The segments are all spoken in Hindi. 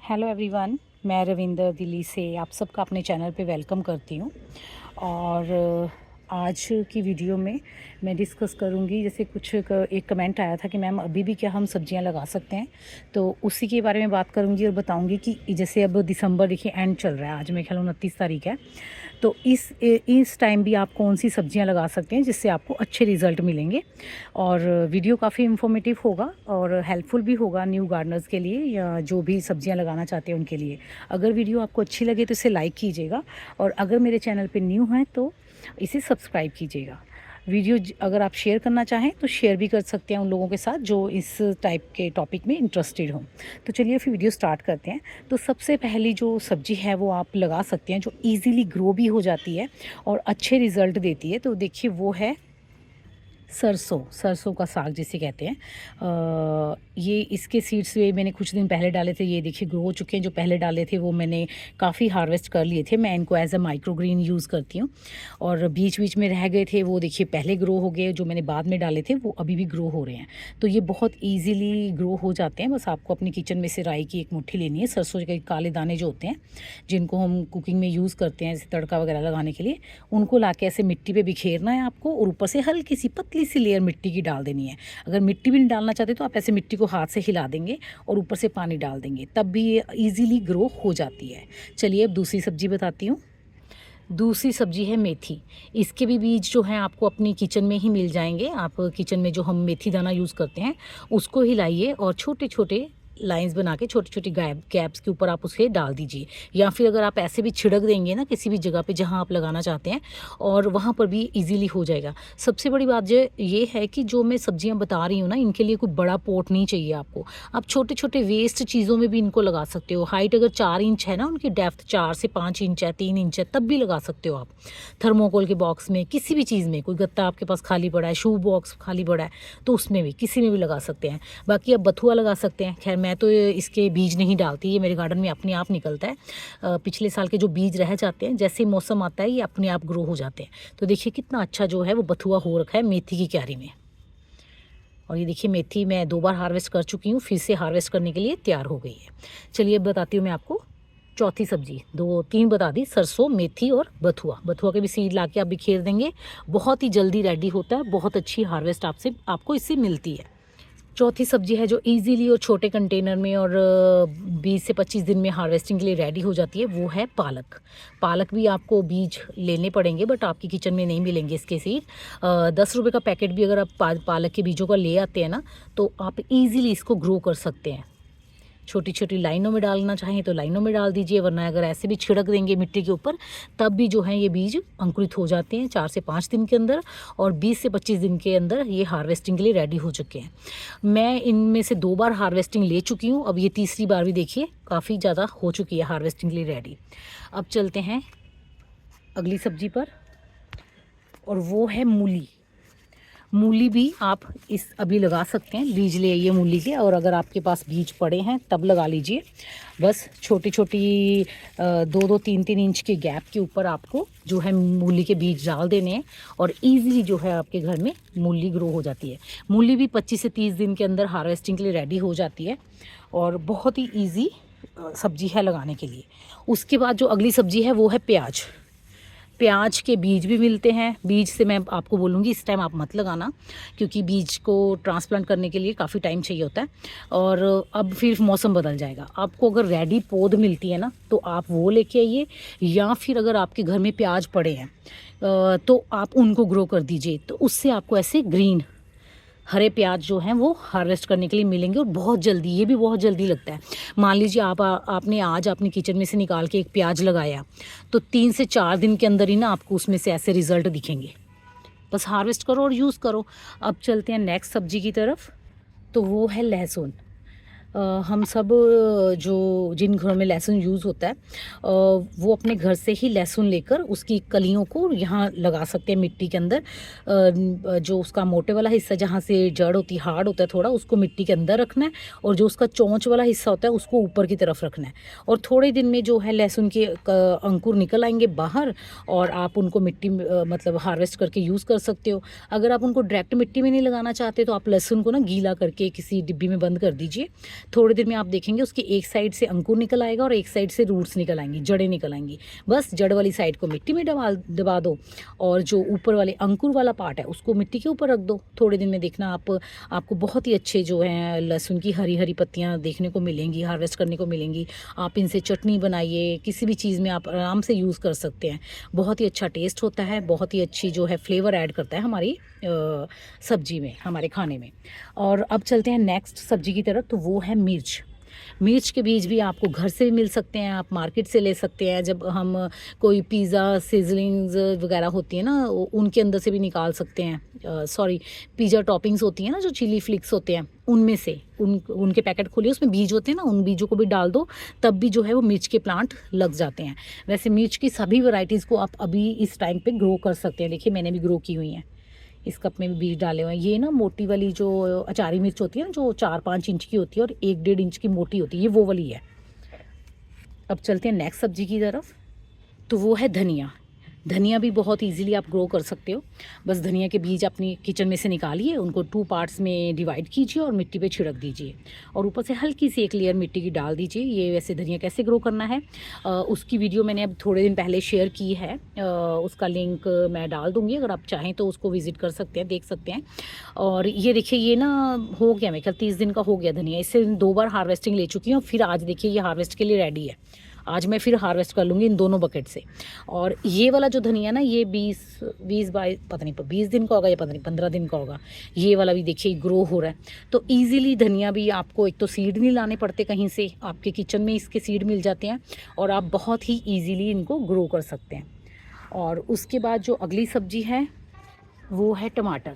हेलो एवरीवन, मैं रविंदर दिल्ली से आप सबका अपने चैनल पे वेलकम करती हूँ। और आज की वीडियो में मैं डिस्कस करूँगी, जैसे एक कमेंट आया था कि मैम अभी भी क्या हम सब्जियां लगा सकते हैं, तो उसी के बारे में बात करूँगी और बताऊँगी कि जैसे अब दिसंबर देखिए एंड चल रहा है, आज मेरे ख्याल 29 तारीख है। तो इस टाइम भी आप कौन सी सब्जियां लगा सकते हैं जिससे आपको अच्छे रिज़ल्ट मिलेंगे। और वीडियो काफ़ी इन्फॉर्मेटिव होगा और हेल्पफुल भी होगा न्यू गार्डनर्स के लिए या जो भी सब्जियां लगाना चाहते हैं उनके लिए। अगर वीडियो आपको अच्छी लगे तो इसे लाइक कीजिएगा, और अगर मेरे चैनल पे न्यू हैं तो इसे सब्सक्राइब कीजिएगा। अगर आप शेयर करना चाहें तो शेयर भी कर सकते हैं उन लोगों के साथ जो इस टाइप के टॉपिक में इंटरेस्टेड हों। तो चलिए फिर वीडियो स्टार्ट करते हैं। तो सबसे पहली जो सब्ज़ी है वो आप लगा सकते हैं जो इजीली ग्रो भी हो जाती है और अच्छे रिज़ल्ट देती है। तो देखिए वो है सरसों का साग जिसे कहते हैं। ये इसके सीड्स भी मैंने कुछ दिन पहले डाले थे, ये देखिए ग्रो हो चुके हैं। जो पहले डाले थे वो मैंने काफ़ी हार्वेस्ट कर लिए थे। मैं इनको एज अ माइक्रोग्रीन यूज़ करती हूँ, और बीच बीच में रह गए थे वो देखिए पहले ग्रो हो गए। जो मैंने बाद में डाले थे वो अभी भी ग्रो हो रहे हैं। तो ये बहुत ईजीली ग्रो हो जाते हैं। बस आपको अपनी किचन में से राई की एक मुट्ठी लेनी है। सरसों के काले दाने जो होते हैं जिनको हम कुकिंग में यूज़ करते हैं, जैसे तड़का वगैरह लगाने के लिए, उनको ला के ऐसे मिट्टी पे बिखेरना है आपको, और ऊपर से हल्की सी पतली सी लेयर मिट्टी की डाल देनी है। अगर मिट्टी भी नहीं डालना चाहते तो आप ऐसे मिट्टी को हाथ से हिला देंगे और ऊपर से पानी डाल देंगे, तब भी ये ईजीली ग्रो हो जाती है। चलिए अब दूसरी सब्जी बताती हूँ। दूसरी सब्जी है मेथी। इसके भी बीज जो हैं आपको अपनी किचन में ही मिल जाएंगे। आप किचन में जो हम मेथी दाना यूज़ करते हैं उसको हिलाइए और छोटे छोटे लाइंस बना के छोटी छोटी गैप्स के ऊपर आप उसे डाल दीजिए, या फिर अगर आप ऐसे भी छिड़क देंगे ना किसी भी जगह पे जहाँ आप लगाना चाहते हैं, और वहाँ पर भी इजीली हो जाएगा। सबसे बड़ी बात ये है कि जो मैं सब्जियाँ बता रही हूँ ना, इनके लिए कोई बड़ा पॉट नहीं चाहिए आपको। आप छोटे छोटे वेस्ट चीज़ों में भी इनको लगा सकते हो। हाइट अगर 4 इंच है ना, उनकी डेप्थ 4 से 5 इंच है, 3 इंच है, तब भी लगा सकते हो आप। थर्मोकोल के बॉक्स में, किसी भी चीज़ में, कोई गत्ता आपके पास खाली पड़ा है, शू बॉक्स खाली पड़ा है, तो उसमें भी किसी में भी लगा सकते हैं। बाकी आप बथुआ लगा सकते हैं। खैर मैं तो इसके बीज नहीं डालती, ये मेरे गार्डन में अपने आप निकलता है। पिछले साल के जो बीज रह जाते हैं, जैसे ही मौसम आता है ये अपने आप ग्रो हो जाते हैं। तो देखिए कितना अच्छा जो है वो बथुआ हो रखा है मेथी की क्यारी में। और ये देखिए मेथी मैं 2 बार हार्वेस्ट कर चुकी हूँ, फिर से हार्वेस्ट करने के लिए तैयार हो गई है। चलिए अब बताती हूँ मैं आपको चौथी सब्जी। 2-3 बता दी, सरसों, मेथी और बथुआ। बथुआ के भी सीड ला के आप बिखेर देंगे, बहुत ही जल्दी रेडी होता है, बहुत अच्छी हार्वेस्ट आपको इससे मिलती है। चौथी सब्जी है जो इजीली और छोटे कंटेनर में और 20 से 25 दिन में हार्वेस्टिंग के लिए रेडी हो जाती है, वो है पालक। पालक भी आपको बीज लेने पड़ेंगे, बट आपकी किचन में नहीं मिलेंगे इसके सीड। 10 रुपये का पैकेट भी अगर आप पालक के बीजों का ले आते हैं ना, तो आप इजीली इसको ग्रो कर सकते हैं। छोटी छोटी लाइनों में डालना चाहें तो लाइनों में डाल दीजिए, वरना अगर ऐसे भी छिड़क देंगे मिट्टी के ऊपर, तब भी जो है ये बीज अंकुरित हो जाते हैं 4 से 5 दिन के अंदर, और 20 से 25 दिन के अंदर ये हार्वेस्टिंग के लिए रेडी हो चुके हैं। मैं इनमें से 2 बार हार्वेस्टिंग ले चुकी हूँ, अब ये तीसरी बार भी देखिए काफ़ी ज़्यादा हो चुकी है हार्वेस्टिंग के लिए रेडी। अब चलते हैं अगली सब्जी पर, और वो है मूली। मूली भी आप अभी लगा सकते हैं, बीज ले आइए मूली के, और अगर आपके पास बीज पड़े हैं तब लगा लीजिए। बस छोटी छोटी 2-3 इंच के गैप के ऊपर आपको जो है मूली के बीज डाल देने हैं, और इजीली जो है आपके घर में मूली ग्रो हो जाती है। मूली भी 25 से 30 दिन के अंदर हार्वेस्टिंग के लिए रेडी हो जाती है, और बहुत ही ईजी सब्जी है लगाने के लिए। उसके बाद जो अगली सब्जी है वो है प्याज। प्याज के बीज भी मिलते हैं। बीज से मैं आपको बोलूँगी इस टाइम आप मत लगाना, क्योंकि बीज को ट्रांसप्लांट करने के लिए काफ़ी टाइम चाहिए होता है, और अब फिर मौसम बदल जाएगा। आपको अगर रेडी पौध मिलती है ना, तो आप वो लेके आइए, या फिर अगर आपके घर में प्याज पड़े हैं तो आप उनको ग्रो कर दीजिए। तो उससे आपको ऐसे ग्रीन हरे प्याज जो हैं वो हार्वेस्ट करने के लिए मिलेंगे, और बहुत जल्दी, ये भी बहुत जल्दी लगता है। मान लीजिए आपने आज अपनी किचन में से निकाल के एक प्याज लगाया, तो 3 से 4 दिन के अंदर ही ना आपको उसमें से ऐसे रिज़ल्ट दिखेंगे। बस हार्वेस्ट करो और यूज़ करो। अब चलते हैं नेक्स्ट सब्जी की तरफ, तो वो है लहसुन। हम सब जो जिन घरों में लहसुन यूज़ होता है वो अपने घर से ही लहसुन लेकर उसकी कलियों को यहाँ लगा सकते हैं मिट्टी के अंदर। जो उसका मोटे वाला हिस्सा जहाँ से जड़ होती है, हार्ड होता है थोड़ा, उसको मिट्टी के अंदर रखना है, और जो उसका चोंच वाला हिस्सा होता है उसको ऊपर की तरफ रखना है। और थोड़े दिन में जो है लहसुन के अंकुर निकल आएंगे बाहर, और आप उनको मिट्टी मतलब हार्वेस्ट करके यूज़ कर सकते हो। अगर आप उनको डायरेक्ट मिट्टी में नहीं लगाना चाहते तो आप लहसुन को ना गीला करके किसी डिब्बी में बंद कर दीजिए, थोड़ी देर में आप देखेंगे उसकी एक साइड से अंकुर निकल आएगा और एक साइड से रूट्स निकल आएंगी, जड़ें निकल आएंगी। बस जड़ वाली साइड को मिट्टी में दबा दो और जो ऊपर वाले अंकुर वाला पार्ट है उसको मिट्टी के ऊपर रख दो। थोड़े दिन में देखना आपको बहुत ही अच्छे जो हैं लहसुन की हरी हरी पत्तियाँ देखने को मिलेंगी, हार्वेस्ट करने को मिलेंगी। आप इनसे चटनी बनाइए, किसी भी चीज़ में आप आराम से यूज़ कर सकते हैं। बहुत ही अच्छा टेस्ट होता है, बहुत ही अच्छी जो है फ्लेवर ऐड करता है हमारी सब्जी में, हमारे खाने में। और अब चलते हैं नेक्स्ट सब्जी की तरफ, तो वो है मिर्च। मिर्च के बीज भी आपको घर से भी मिल सकते हैं, आप मार्केट से ले सकते हैं। जब हम कोई पिज़्ज़ा सीजलिंग्स वगैरह होती है ना, उनके अंदर से भी निकाल सकते हैं। सॉरी, पिज़्ज़ा टॉपिंग्स होती हैं ना, जो चिली फ्लिक्स होते हैं, उनमें से उनके पैकेट खोलिए, उसमें बीज होते हैं ना, उन बीजों को भी डाल दो, तब भी जो है वो मिर्च के प्लांट लग जाते हैं। वैसे मिर्च की सभी वैरायटीज़ को आप अभी इस टाइम पे ग्रो कर सकते हैं। देखिए मैंने भी ग्रो की हुई हैं, इस कप में भी बीज डाले हुए हैं। ये ना मोटी वाली जो अचारी मिर्च होती है ना, जो 4-5 इंच की होती है और 1-1.5 इंच की मोटी होती है, ये वो वाली है। अब चलते हैं नेक्स्ट सब्जी की तरफ, तो वो है धनिया। धनिया भी बहुत इजीली आप ग्रो कर सकते हो। बस धनिया के बीज अपनी किचन में से निकालिए, उनको 2 पार्ट्स में डिवाइड कीजिए और मिट्टी पे छिड़क दीजिए और ऊपर से हल्की सी एक लेयर मिट्टी की डाल दीजिए। ये वैसे धनिया कैसे ग्रो करना है उसकी वीडियो मैंने अब थोड़े दिन पहले शेयर की है, उसका लिंक मैं डाल दूँगी, अगर आप चाहें तो उसको विज़िट कर सकते हैं, देख सकते हैं। और ये देखिए ये ना हो गया, मेरे ख्याल 30 दिन का हो गया धनिया। इससे 2 बार हार्वेस्टिंग ले चुकी हूँ, फिर आज देखिए ये हार्वेस्ट के लिए रेडी है। आज मैं फिर हार्वेस्ट कर लूँगी इन दोनों बकेट से। और ये वाला जो धनिया ना, ये 20 बाई पता नहीं 20 दिन का होगा या पता नहीं 15 दिन का होगा। ये वाला भी देखिए ग्रो हो रहा है। तो ईज़िली धनिया भी आपको एक तो सीड नहीं लाने पड़ते कहीं से, आपके किचन में इसके सीड मिल जाते हैं और आप बहुत ही ईज़िली इनको ग्रो कर सकते हैं। और उसके बाद जो अगली सब्जी है वो है टमाटर।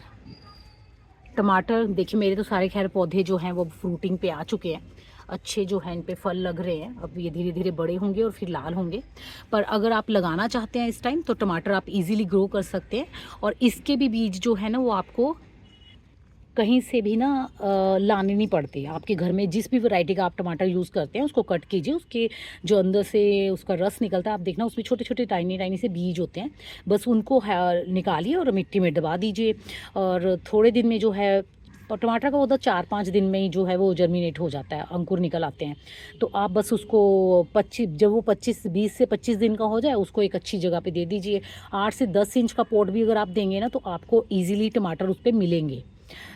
टमाटर देखिए मेरे तो सारे खैर पौधे जो हैं वो फ्रूटिंग पे आ चुके हैं, अच्छे जो हैं इन पे फल लग रहे हैं। अब ये धीरे धीरे बड़े होंगे और फिर लाल होंगे। पर अगर आप लगाना चाहते हैं इस टाइम, तो टमाटर आप इजीली ग्रो कर सकते हैं। और इसके भी बीज जो है ना, वो आपको कहीं से भी ना लाने नहीं पड़ते। आपके घर में जिस भी वैरायटी का आप टमाटर यूज़ करते हैं उसको कट कीजिए, उसके जो अंदर से उसका रस निकलता है आप देखना, उसमें छोटे छोटे टाइनी टाइनी से बीज होते हैं। बस उनको निकालिए और मिट्टी में दबा दीजिए और थोड़े दिन में जो है, और टमाटर का पौधा 4-5 दिन में ही जो है वो जर्मिनेट हो जाता है, अंकुर निकल आते हैं। तो आप बस उसको 20 से 25 दिन का हो जाए, उसको एक अच्छी जगह पे दे दीजिए। 8 से 10 इंच का पॉट भी अगर आप देंगे ना, तो आपको ईजिली टमाटर उस पर मिलेंगे।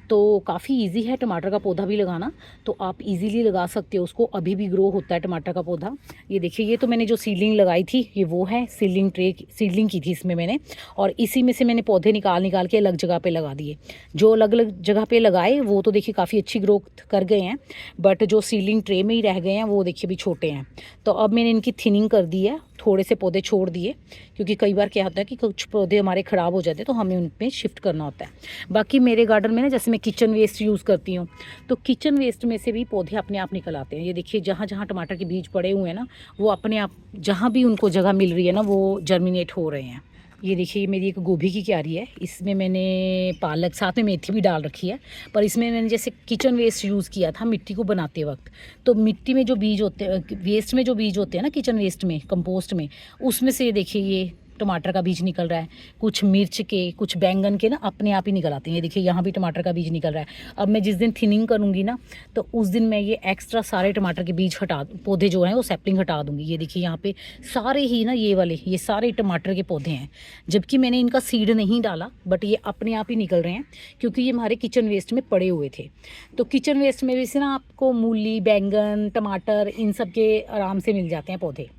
तो काफ़ी इजी है टमाटर का पौधा भी लगाना, तो आप इजीली लगा सकते हो उसको। अभी भी ग्रो होता है टमाटर का पौधा। ये देखिए, ये तो मैंने जो सीडलिंग लगाई थी, ये वो है सीडलिंग की थी इसमें मैंने, और इसी में से मैंने पौधे निकाल के अलग जगह पे लगा दिए। जो अलग अलग जगह पे लगाए वो तो देखिए काफ़ी अच्छी ग्रोथ कर गए हैं, बट जो सीडलिंग ट्रे में ही रह गए हैं वो देखिए भी छोटे हैं। तो अब मैंने इनकी थिनिंग कर दी है, थोड़े से पौधे छोड़ दिए, क्योंकि कई बार क्या होता है कि कुछ पौधे हमारे ख़राब हो जाते हैं, तो हमें उन पर शिफ्ट करना होता है। बाकी मेरे गार्डन में ना, जैसे मैं किचन वेस्ट यूज़ करती हूँ, तो किचन वेस्ट में से भी पौधे अपने आप निकल आते हैं। ये देखिए जहाँ जहाँ टमाटर के बीज पड़े हुए हैं ना, वो अपने आप जहाँ भी उनको जगह मिल रही है ना, वो जर्मिनेट हो रहे हैं। ये देखिए, ये मेरी एक गोभी की क्यारी है, इसमें मैंने पालक साथ में मेथी भी डाल रखी है। पर इसमें मैंने जैसे किचन वेस्ट यूज़ किया था मिट्टी को बनाते वक्त, तो मिट्टी में जो बीज होते हैं, वेस्ट में जो बीज होते हैं ना, किचन वेस्ट में, कंपोस्ट में, उसमें से देखिए ये टमाटर का बीज निकल रहा है। कुछ मिर्च के, कुछ बैंगन के ना अपने आप ही निकल आते हैं। ये देखिए यहाँ भी टमाटर का बीज निकल रहा है। अब मैं जिस दिन थिनिंग करूँगी ना, तो उस दिन मैं ये एक्स्ट्रा सारे टमाटर के बीज पौधे जो हैं वो सैपलिंग हटा दूँगी। ये देखिए यहाँ पे सारे ही ना, ये सारे टमाटर के पौधे हैं, जबकि मैंने इनका सीड नहीं डाला, बट ये अपने आप ही निकल रहे हैं, क्योंकि ये हमारे किचन वेस्ट में पड़े हुए थे। तो किचन वेस्ट में भी से ना आपको मूली, बैंगन, टमाटर, इन सब के आराम से मिल जाते हैं पौधे।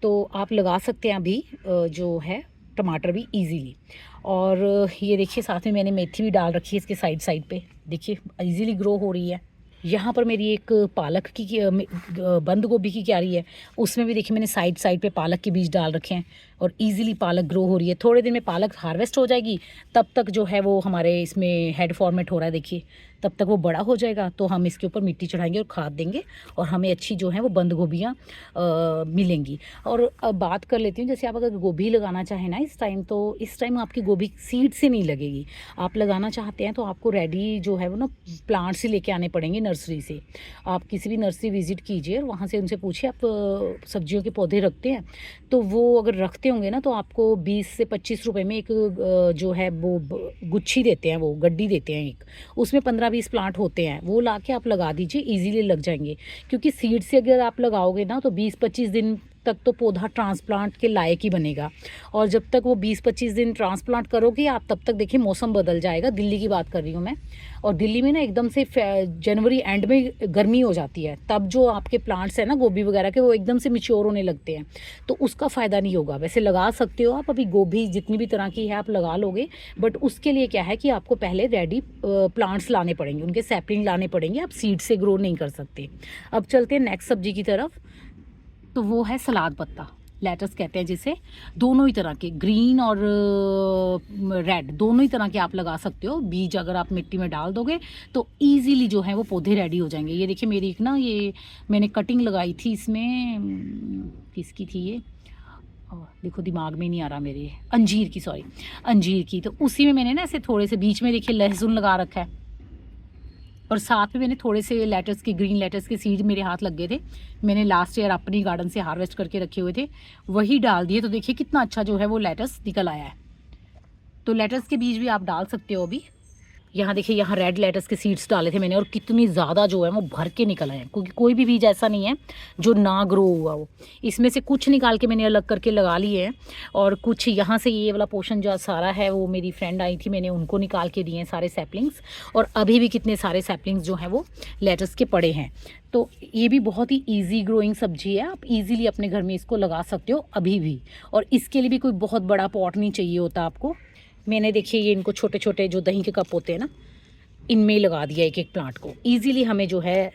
तो आप लगा सकते हैं अभी जो है टमाटर भी इजीली। और ये देखिए साथ में मैंने मेथी भी डाल रखी है इसके साइड पे, देखिए इजीली ग्रो हो रही है। यहाँ पर मेरी एक पालक की बंद गोभी की क्यारी है, उसमें भी देखिए मैंने साइड पे पालक के बीज डाल रखे हैं और इजीली पालक ग्रो हो रही है। थोड़े दिन में पालक हार्वेस्ट हो जाएगी, तब तक जो है वो हमारे इसमें हेड फॉर्मेट हो रहा है, देखिए तब तक वो बड़ा हो जाएगा, तो हम इसके ऊपर मिट्टी चढ़ाएंगे और खाद देंगे और हमें अच्छी जो है वो बंद गोभियाँ मिलेंगी। और अब बात कर लेती हूँ, जैसे आप अगर गोभी लगाना चाहें ना इस टाइम, तो इस टाइम आपकी गोभी सीड से नहीं लगेगी। आप लगाना चाहते हैं तो आपको रेडी जो है वो ना प्लांट्स ही लेके आने पड़ेंगे नर्सरी से। आप किसी भी नर्सरी विजिट कीजिए और वहाँ से उनसे पूछिए आप सब्जियों के पौधे रखते हैं, तो वो अगर रखते होंगे ना, तो आपको 20 से 25 रुपए में एक जो है वो गुच्छी देते हैं, वो गड्डी देते हैं एक, उसमें 15 20 प्लांट होते हैं, वो ला के आप लगा दीजिए, ईज़िली लग जाएंगे। क्योंकि सीड से अगर आप लगाओगे ना तो 20-25 दिन तक तो पौधा ट्रांसप्लांट के लायक ही बनेगा। और जब तक वो 20-25 दिन ट्रांसप्लांट करोगे आप, तब तक देखिए मौसम बदल जाएगा। दिल्ली की बात कर रही हूँ मैं, और दिल्ली में ना एकदम से जनवरी एंड में गर्मी हो जाती है, तब जो आपके प्लांट्स हैं ना गोभी वगैरह के, वो एकदम से मिच्योर होने लगते हैं, तो उसका फ़ायदा नहीं होगा। वैसे लगा सकते हो आप, अभी गोभी जितनी भी तरह की है आप लगा लोगे, बट उसके लिए क्या है कि आपको पहले रेडी प्लांट्स लाने पड़ेंगे, उनके सैपलिंग लाने पड़ेंगे, आप सीड से ग्रो नहीं कर सकते। अब चलते हैं नेक्स्ट सब्जी की तरफ। तो वो है सलाद पत्ता, लेटस कहते हैं जिसे। दोनों ही तरह के, ग्रीन और रेड, दोनों ही तरह के आप लगा सकते हो। बीज अगर आप मिट्टी में डाल दोगे तो इजीली जो है वो पौधे रेडी हो जाएंगे। ये देखिए मेरी एक ना, ये मैंने कटिंग लगाई थी इसमें, किसकी थी ये, देखो दिमाग में नहीं आ रहा मेरे, अंजीर की, सॉरी अंजीर की। तो उसी में मैंने ना ऐसे थोड़े से बीच में देखिए लहसुन लगा रखा है, और साथ में मैंने थोड़े से लेटस के, ग्रीन लेटस के सीड मेरे हाथ लग गए थे, मैंने लास्ट ईयर अपनी गार्डन से हार्वेस्ट करके रखे हुए थे, वही डाल दिए। तो देखिए कितना अच्छा जो है वो लेटस निकल आया है। तो लेटस के बीज भी आप डाल सकते हो अभी। यहाँ देखिए, यहाँ रेड लेटस के सीड्स डाले थे मैंने, और कितनी ज़्यादा जो है वो भर के निकल आए हैं, क्योंकि कोई भी बीज ऐसा नहीं है जो ना ग्रो हुआ हो। इसमें से कुछ निकाल के मैंने अलग करके लगा लिए हैं, और कुछ यहाँ से ये वाला पोर्शन जो सारा है वो मेरी फ्रेंड आई थी, मैंने उनको निकाल के दिए हैं सारे सैपलिंग्स। और अभी भी कितने सारे सैपलिंग्स जो हैं वो लेटस के पड़े हैं। तो ये भी बहुत ही ईजी ग्रोइंग सब्जी है, आप इजीली अपने घर में इसको लगा सकते हो अभी भी। और इसके लिए भी कोई बहुत बड़ा पॉट नहीं चाहिए होता आपको। मैंने देखिए ये इनको छोटे छोटे जो दही के कप होते हैं ना, इनमें ही लगा दिया एक एक प्लांट को। इजीली हमें जो है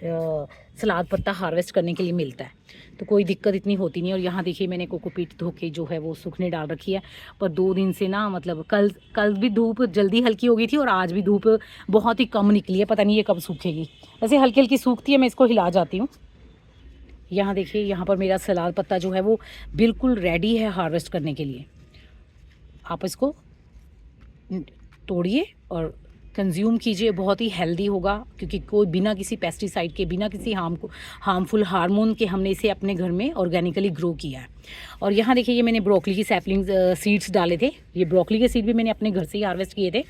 सलाद पत्ता हार्वेस्ट करने के लिए मिलता है, तो कोई दिक्कत इतनी होती नहीं। और यहाँ देखिए मैंने कोकोपीट धो के जो है वो सूखने डाल रखी है, पर 2 दिन से ना, मतलब कल भी धूप जल्दी हल्की हो गई थी, और आज भी धूप बहुत ही कम निकली है, पता नहीं ये कब सूखेगी। वैसे हल्की हल्की सूखती है, मैं इसको हिला जाती हूँ। यहाँ देखिए, यहाँ पर मेरा सलाद पत्ता जो है वो बिल्कुल रेडी है हार्वेस्ट करने के लिए। आप इसको तोड़िए और कंज्यूम कीजिए, बहुत ही हेल्दी होगा, क्योंकि कोई बिना किसी पेस्टिसाइड के, बिना किसी हार्मफुल हार्मोन के हमने इसे अपने घर में ऑर्गेनिकली ग्रो किया है। और यहाँ देखिए ये मैंने ब्रोकली की सैपलिंग्स सीड्स डाले थे। ये ब्रोकली के सीड भी मैंने अपने घर से ही हार्वेस्ट किए थे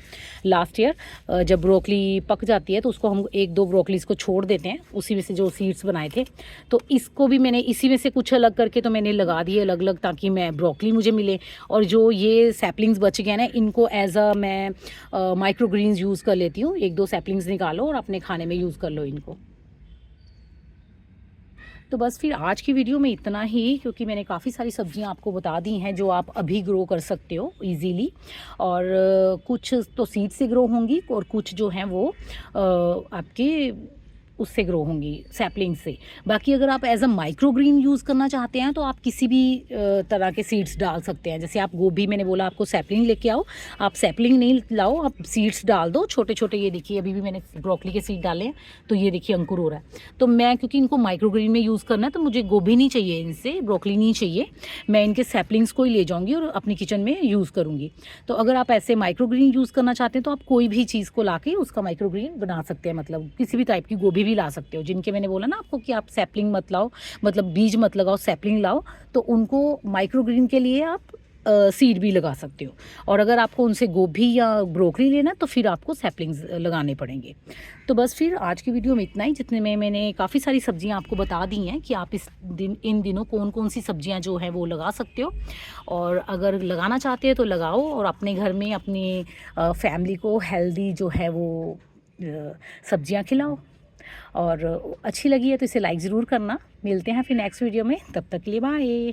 लास्ट ईयर। जब ब्रोकली पक जाती है तो उसको हम 1-2 ब्रोकलीज को छोड़ देते हैं, उसी में से जो सीड्स बनाए थे। तो इसको भी मैंने इसी में से कुछ अलग करके तो मैंने लगा दिए अलग अलग, ताकि मैं ब्रोकली मुझे मिले। और जो ये सैपलिंग्स बच गए ना, इनको एज अ मैं माइक्रो ग्रीन्स यूज़ कर लेती हूँ। 1-2 सैपलिंग्स निकालो और अपने खाने में यूज़ कर लो इनको। तो बस फिर आज की वीडियो में इतना ही, क्योंकि मैंने काफ़ी सारी सब्जियां आपको बता दी हैं जो आप अभी ग्रो कर सकते हो इजीली। और कुछ तो सीड से ग्रो होंगी, और कुछ जो हैं वो आपके उससे ग्रो होंगी, सैपलिंग से। बाकी अगर आप as a micro green use करना चाहते हैं तो आप किसी भी तरह के सीड्स डाल सकते हैं। जैसे आप गोभी, मैंने बोला आपको सैपलिंग लेके आओ, आप सैपलिंग नहीं लाओ, आप सीड्स डाल दो छोटे छोटे। ये देखिए अभी भी मैंने ब्रोकली के सीड डाले हैं, तो ये देखिए अंकुर हो रहा है। तो मैं, क्योंकि इनको माइक्रो ग्रीन में यूज़ करना है, तो मुझे गोभी नहीं चाहिए, इनसे ब्रोकली नहीं चाहिए, मैं इनके सैपलिंग्स को ही ले जाऊँगी और अपनी किचन में यूज़ करूँगी। तो अगर आप ऐसे माइक्रो ग्रीन यूज़ करना चाहते हैं तो आप कोई भी चीज़ को ला के उसका माइक्रो ग्रीन बना सकते हैं। मतलब किसी भी टाइप की गोभी भी ला सकते हो, जिनके मैंने बोला ना आपको कि आप सैपलिंग मत लाओ, मतलब बीज मत लगाओ, सैपलिंग लाओ, तो उनको माइक्रो ग्रीन के लिए आप सीड भी लगा सकते हो। और अगर आपको उनसे गोभी या ब्रोकली लेना तो फिर आपको सैपलिंग्स लगाने पड़ेंगे। तो बस फिर आज की वीडियो में इतना ही, जितने में मैंने काफ़ी सारी सब्जियां आपको बता दी हैं कि आप इन दिनों कौन कौन सी सब्जियां जो है वो लगा सकते हो। और अगर लगाना चाहते हो तो लगाओ, और अपने घर में अपनी फैमिली को हेल्दी जो है वो सब्जियां खिलाओ। और अच्छी लगी है तो इसे लाइक ज़रूर करना। मिलते हैं फिर नेक्स्ट वीडियो में, तब तक के लिए बाय।